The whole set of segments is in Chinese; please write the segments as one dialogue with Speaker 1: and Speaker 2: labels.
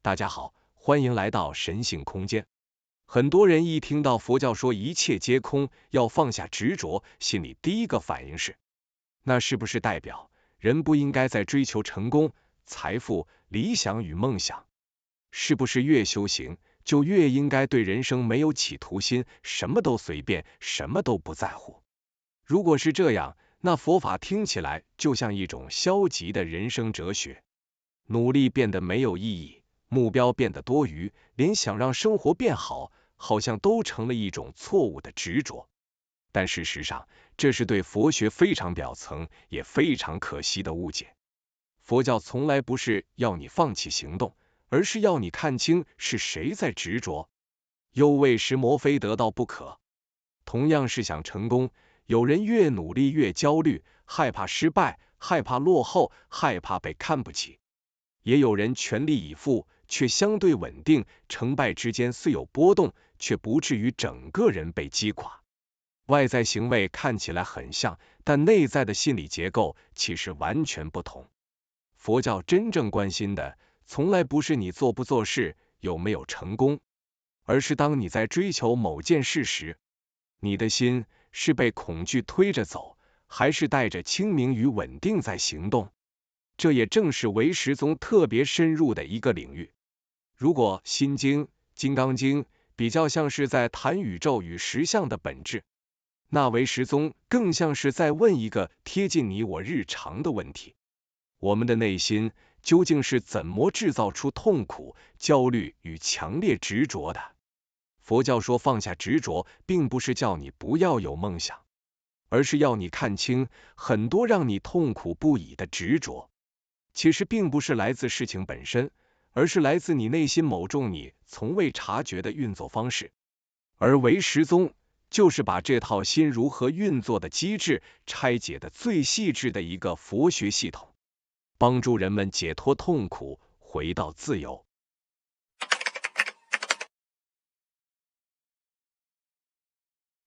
Speaker 1: 大家好，欢迎来到神性空间。很多人一听到佛教说一切皆空，要放下执着，心里第一个反应是，那是不是代表人不应该再追求成功、财富、理想与梦想？是不是越修行就越应该对人生没有企图心，什么都随便，什么都不在乎？如果是这样，那佛法听起来就像一种消极的人生哲学，努力变得没有意义，目标变得多余，连想让生活变好，好像都成了一种错误的执着。但事实上，这是对佛学非常表层，也非常可惜的误解。佛教从来不是要你放弃行动，而是要你看清是谁在执着。又为时魔非得到不可。同样是想成功，有人越努力越焦虑，害怕失败，害怕落后，害怕被看不起。也有人全力以赴，却相对稳定，成败之间虽有波动，却不至于整个人被击垮。外在行为看起来很像，但内在的心理结构其实完全不同。佛教真正关心的，从来不是你做不做事，有没有成功，而是当你在追求某件事时，你的心是被恐惧推着走，还是带着清明与稳定在行动？这也正是唯识宗特别深入的一个领域。如果《心经》《金刚经》比较像是在谈宇宙与实相的本质，那唯识宗更像是在问一个贴近你我日常的问题：我们的内心究竟是怎么制造出痛苦、焦虑与强烈执着的？佛教说放下执着，并不是叫你不要有梦想，而是要你看清很多让你痛苦不已的执着，其实并不是来自事情本身，而是来自你内心某种你从未察觉的运作方式。而唯识宗就是把这套心如何运作的机制拆解的最细致的一个佛学系统，帮助人们解脱痛苦，回到自由。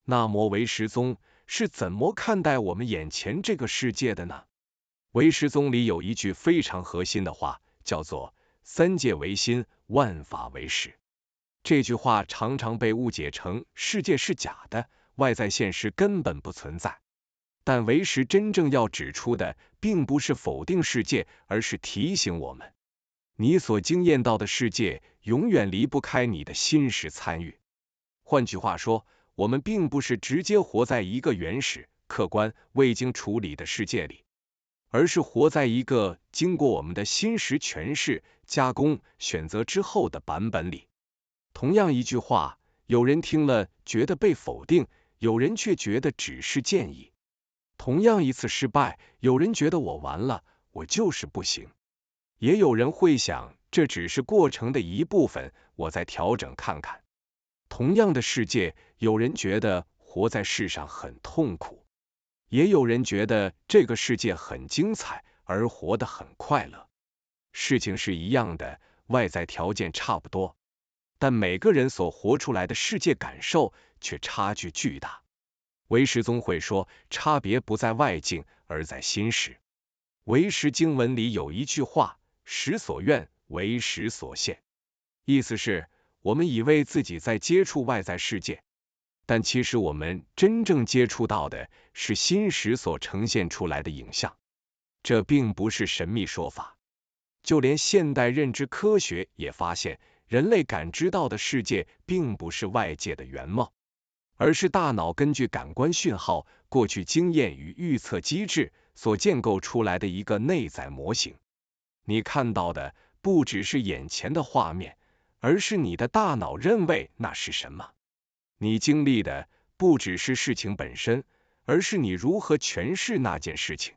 Speaker 1: 那么唯识宗是怎么看待我们眼前这个世界的呢？唯识宗里有一句非常核心的话，叫做三界唯心，万法唯识。这句话常常被误解成世界是假的，外在现实根本不存在。但唯识真正要指出的，并不是否定世界，而是提醒我们，你所经验到的世界永远离不开你的心识参与。换句话说，我们并不是直接活在一个原始、客观、未经处理的世界里，而是活在一个经过我们的心识诠释、加工、选择之后的版本里。同样一句话，有人听了觉得被否定，有人却觉得只是建议。同样一次失败，有人觉得我完了，我就是不行。也有人会想，这只是过程的一部分，我再调整看看。同样的世界，有人觉得活在世上很痛苦，也有人觉得这个世界很精彩，而活得很快乐。事情是一样的，外在条件差不多，但每个人所活出来的世界感受却差距巨大。唯识宗会说，差别不在外境，而在心识。唯识经文里有一句话，识所愿，为识所现。意思是，我们以为自己在接触外在世界，但其实我们真正接触到的是心识所呈现出来的影像。这并不是神秘说法，就连现代认知科学也发现，人类感知到的世界并不是外界的原貌，而是大脑根据感官讯号、过去经验与预测机制所建构出来的一个内在模型。你看到的不只是眼前的画面，而是你的大脑认为那是什么。你经历的不只是事情本身，而是你如何诠释那件事情。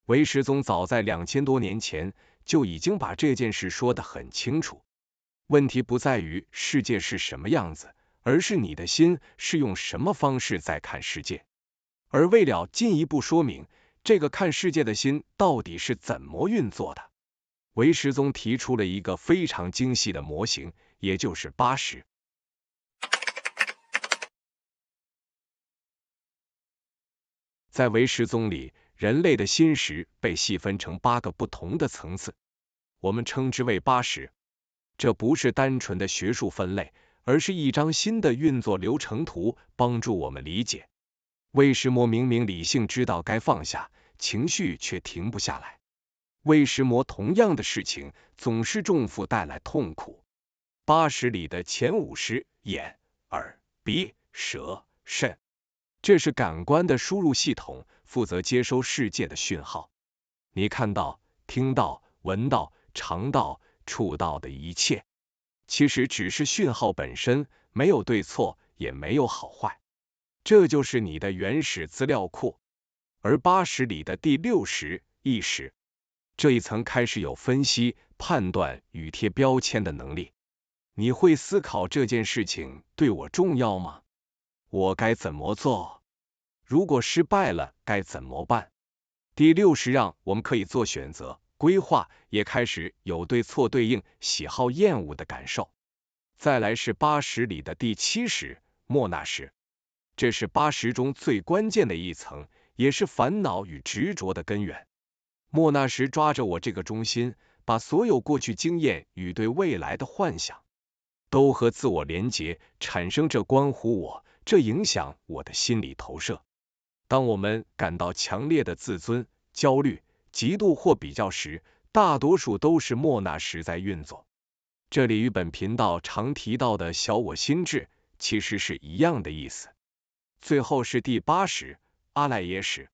Speaker 1: 唯识宗早在2000多年前就已经把这件事说得很清楚。问题不在于世界是什么样子，而是你的心是用什么方式在看世界。而为了进一步说明这个看世界的心到底是怎么运作的，唯识宗提出了一个非常精细的模型，也就是8识。在唯识宗里，人类的心识被细分成8个不同的层次，我们称之为8识。这不是单纯的学术分类，而是一张新的运作流程图，帮助我们理解。为什么明明理性知道该放下，情绪却停不下来？为什么同样的事情总是重复带来痛苦？80里的前50，眼、耳、鼻、舌、肾，这是感官的输入系统，负责接收世界的讯号。你看到、听到、闻到、尝到、触到的一切，其实只是讯号本身，没有对错，也没有好坏。这就是你的原始资料库。而80里的第60，意识，这一层开始有分析、判断与贴标签的能力。你会思考这件事情对我重要吗？我该怎么做？如果失败了，该怎么办？第60让我们可以做选择、规划，也开始有对错对应、喜好厌恶的感受。再来是80里的第70，莫那什，这是80中最关键的一层，也是烦恼与执着的根源。莫那什抓着我这个中心，把所有过去经验与对未来的幻想都和自我连结，产生这关乎我，这影响我的心理投射。当我们感到强烈的自尊、焦虑、嫉妒或比较时，大多数都是莫那什在运作。这里与本频道常提到的小我心智其实是一样的意思。最后是第80，阿赖耶识，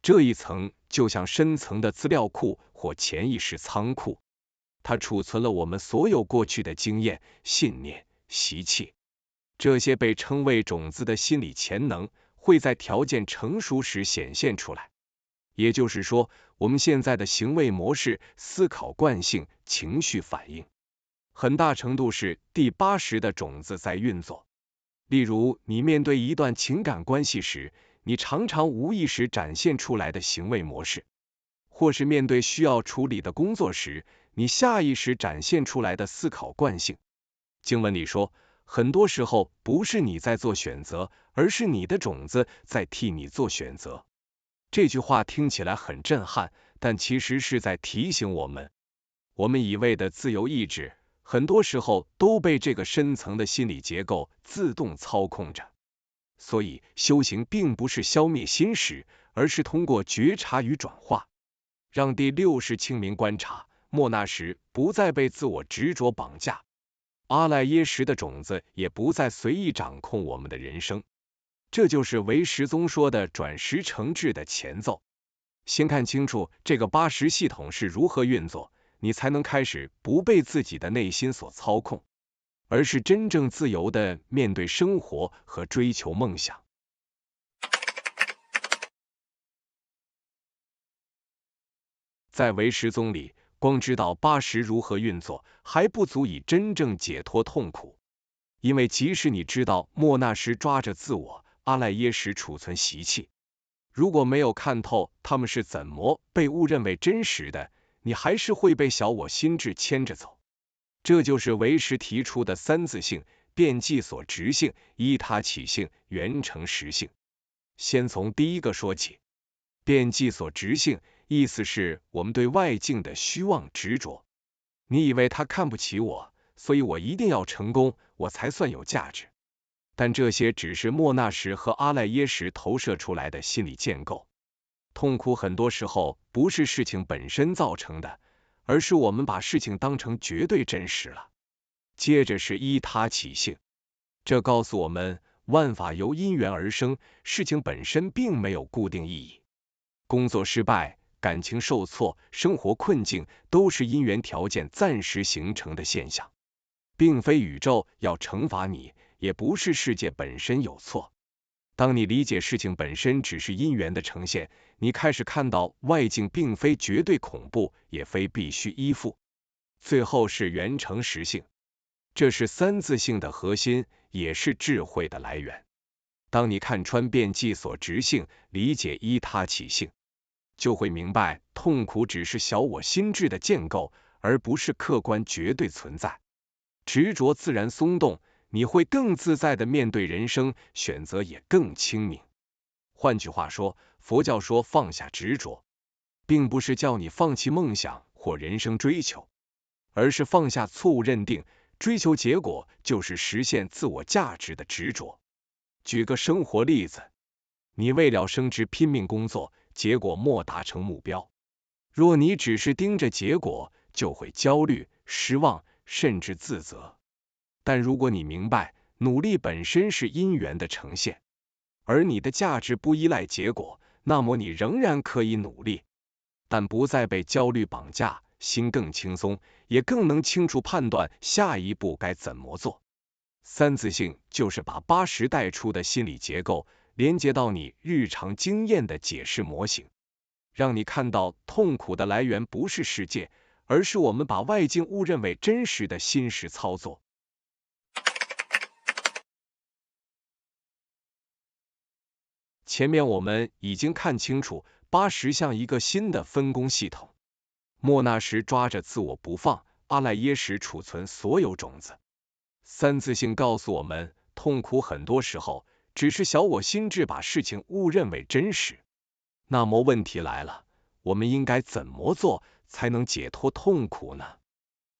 Speaker 1: 这一层就像深层的资料库或潜意识仓库，它储存了我们所有过去的经验、信念、习气。这些被称为种子的心理潜能会在条件成熟时显现出来。也就是说，我们现在的行为模式、思考惯性、情绪反应，很大程度是第80的种子在运作。例如，你面对一段情感关系时，你常常无意识展现出来的行为模式，或是面对需要处理的工作时，你下意识展现出来的思考惯性。经文里说，很多时候不是你在做选择，而是你的种子在替你做选择。这句话听起来很震撼，但其实是在提醒我们，我们以为的自由意志，很多时候都被这个深层的心理结构自动操控着。所以，修行并不是消灭心识，而是通过觉察与转化，让第60清明观察，莫那什不再被自我执着绑架，阿赖耶识的种子也不再随意掌控我们的人生。这就是唯识宗说的转识成智的前奏。先看清楚这个80系统是如何运作，你才能开始不被自己的内心所操控，而是真正自由的面对生活和追求梦想。在唯识宗里，光知道80如何运作，还不足以真正解脱痛苦。因为即使你知道莫那什抓着自我、阿赖耶识储存习气，如果没有看透他们是怎么被误认为真实的，你还是会被小我心智牵着走。这就是唯识提出的三自性：遍计所执性、依他起性、缘成实性。先从第一个说起。遍计所执性，意思是我们对外境的虚妄执着。你以为他看不起我，所以我一定要成功，我才算有价值。但这些只是莫那什和阿赖耶识投射出来的心理建构。痛苦很多时候不是事情本身造成的，而是我们把事情当成绝对真实了。接着是依他起性，这告诉我们万法由因缘而生，事情本身并没有固定意义。工作失败、感情受挫、生活困境，都是因缘条件暂时形成的现象，并非宇宙要惩罚你，也不是世界本身有错。当你理解事情本身只是因缘的呈现，你开始看到外境并非绝对恐怖，也非必须依附。最后是缘成实性，这是三自性的核心，也是智慧的来源。当你看穿遍计所执性，理解依他起性，就会明白痛苦只是小我心智的建构，而不是客观绝对存在。执着自然松动，你会更自在的面对人生，选择也更清明。换句话说，佛教说放下执着，并不是叫你放弃梦想或人生追求，而是放下错误认定，追求结果就是实现自我价值的执着。举个生活例子，你为了升职拼命工作，结果没达成目标。若你只是盯着结果，就会焦虑、失望，甚至自责。但如果你明白，努力本身是因缘的呈现，而你的价值不依赖结果，那么你仍然可以努力，但不再被焦虑绑架，心更轻松，也更能清楚判断下一步该怎么做。三自性就是把80带出的心理结构连接到你日常经验的解释模型，让你看到痛苦的来源不是世界，而是我们把外境误认为真实的心识操作。前面我们已经看清楚80像一个新的分工系统，莫那时抓着自我不放，阿赖耶识储存所有种子。三自性告诉我们，痛苦很多时候只是小我心智把事情误认为真实。那么问题来了，我们应该怎么做才能解脱痛苦呢？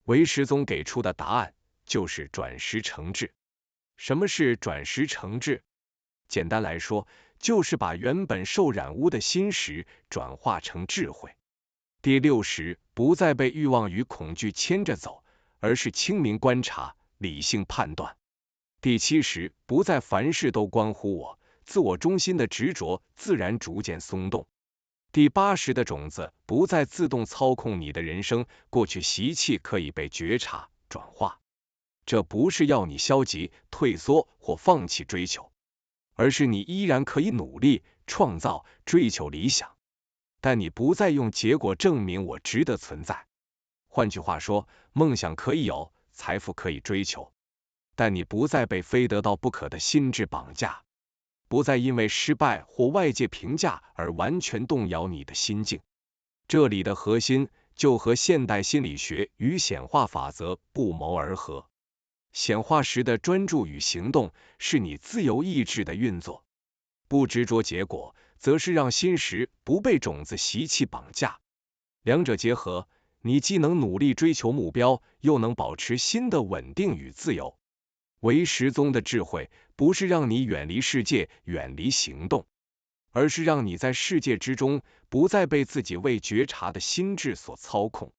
Speaker 1: 唯识宗给出的答案就是转识成智。什么是转识成智？简单来说，就是把原本受染污的心识转化成智慧。第6识不再被欲望与恐惧牵着走，而是清明观察，理性判断。第7识不再凡事都关乎我，自我中心的执着自然逐渐松动。第8识的种子不再自动操控你的人生，过去习气可以被觉察转化。这不是要你消极、退缩或放弃追求，而是你依然可以努力、创造、追求理想，但你不再用结果证明我值得存在。换句话说，梦想可以有，财富可以追求，但你不再被非得到不可的心智绑架，不再因为失败或外界评价而完全动摇你的心境。这里的核心就和现代心理学与显化法则不谋而合。显化时的专注与行动是你自由意志的运作，不执着结果，则是让心识不被种子习气绑架。两者结合，你既能努力追求目标，又能保持心的稳定与自由。唯识宗的智慧不是让你远离世界、远离行动，而是让你在世界之中不再被自己未觉察的心智所操控。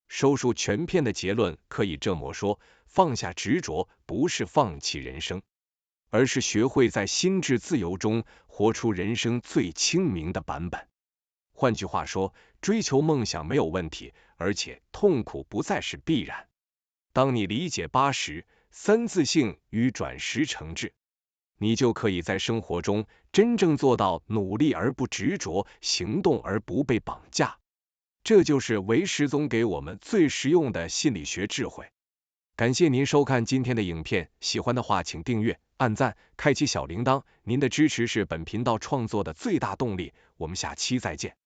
Speaker 1: 收束全篇的结论可以这么说：放下执着不是放弃人生，而是学会在心智自由中活出人生最清明的版本。换句话说，追求梦想没有问题，而且痛苦不再是必然。当你理解8识、三自性与转识成智，你就可以在生活中真正做到努力而不执着，行动而不被绑架。这就是唯识宗给我们最实用的心理学智慧。感谢您收看今天的影片，喜欢的话请订阅、按赞、开启小铃铛，您的支持是本频道创作的最大动力。我们下期再见。